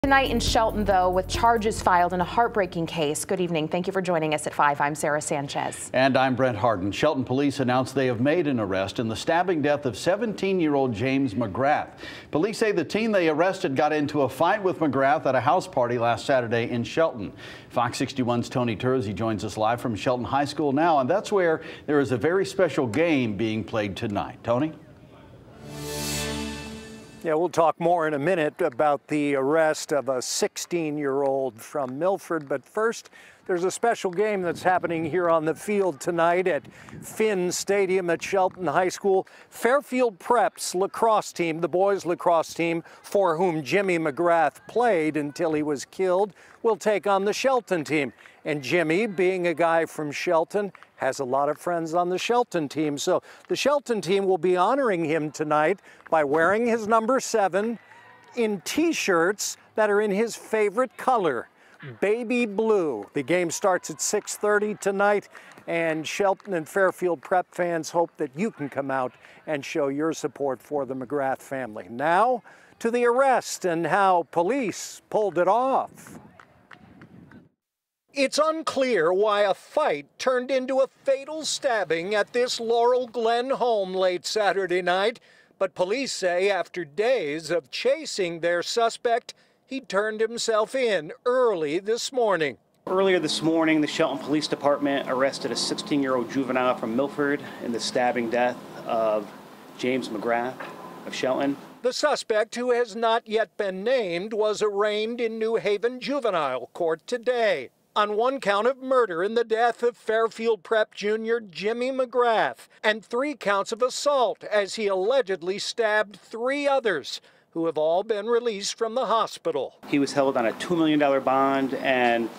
Tonight in Shelton, though, with charges filed in a heartbreaking case. Good evening. Thank you for joining us at 5. I'm Sarah Sanchez. And I'm Brent Harden. Shelton police announced they have made an arrest in the stabbing death of 17-year-old James McGrath. Police say the teen they arrested got into a fight with McGrath at a house party last Saturday in Shelton. Fox 61's Tony Tersey joins us live from Shelton High School now, and that's where there is a very special game being played tonight. Tony? Yeah, we'll talk more in a minute about the arrest of a 16-year-old from Milford. But first, there's a special game that's happening here on the field tonight at Finn Stadium at Shelton High School. Fairfield Prep's lacrosse team, the boys' lacrosse team, for whom Jimmy McGrath played until he was killed, will take on the Shelton team. And Jimmy, being a guy from Shelton, has a lot of friends on the Shelton team. So the Shelton team will be honoring him tonight by wearing his number 7 in T-shirts that are in his favorite color, baby blue. The game starts at 6:30 tonight, and Shelton and Fairfield Prep fans hope that you can come out and show your support for the McGrath family. Now to the arrest and how police pulled it off. It's unclear why a fight turned into a fatal stabbing at this Laurel Glen home late Saturday night, but police say after days of chasing their suspect, he turned himself in early this morning. Earlier this morning, the Shelton Police Department arrested a 16-year-old juvenile from Milford in the stabbing death of James McGrath of Shelton. The suspect, who has not yet been named, was arraigned in New Haven Juvenile Court today on one count of murder in the death of Fairfield Prep junior Jimmy McGrath and 3 counts of assault as he allegedly stabbed 3 others who have all been released from the hospital. He was held on a $2 million bond and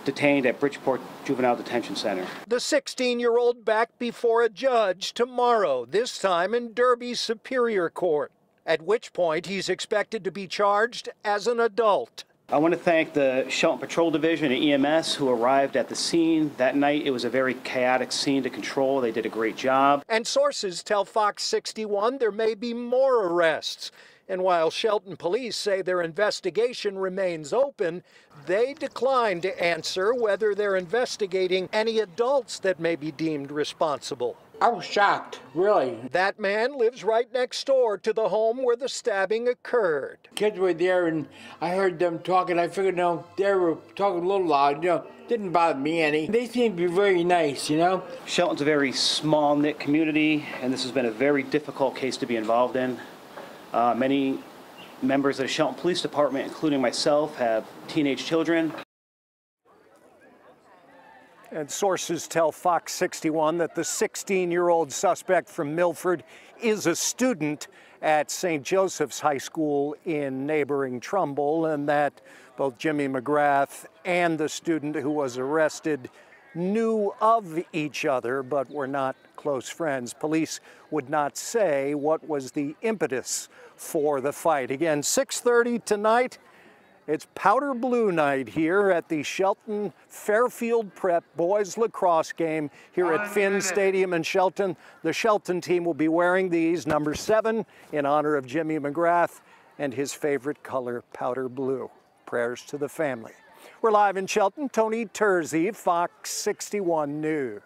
detained at Bridgeport Juvenile Detention Center. The 16-year-old back before a judge tomorrow, this time in Derby Superior Court, at which point he's expected to be charged as an adult. I want to thank the Shelton Patrol Division and EMS who arrived at the scene that night. It was a very chaotic scene to control. They did a great job. And sources tell Fox 61 there may be more arrests. And while Shelton police say their investigation remains open, they decline to answer whether they're investigating any adults that may be deemed responsible. I was shocked, really. That man lives right next door to the home where the stabbing occurred. Kids were there, and I heard them talking. I figured, they were talking a little loud. Didn't bother me any. They seem to be very nice, Shelton's a very small-knit community, and this has been a very difficult case to be involved in. Many members of the Shelton Police Department, including myself, have teenage children. And sources tell Fox 61 that the 16-year-old suspect from Milford is a student at St. Joseph's High School in neighboring Trumbull, and that both Jimmy McGrath and the student who was arrested knew of each other but were not close friends. Police would not say what was the impetus for the fight. Again, 6:30 tonight. It's powder blue night here at the Shelton Fairfield Prep boys lacrosse game here at Finn Stadium in Shelton. The Shelton team will be wearing these, number 7, in honor of Jimmy McGrath and his favorite color, powder blue. Prayers to the family. We're live in Shelton. Tony Tersey, Fox 61 News.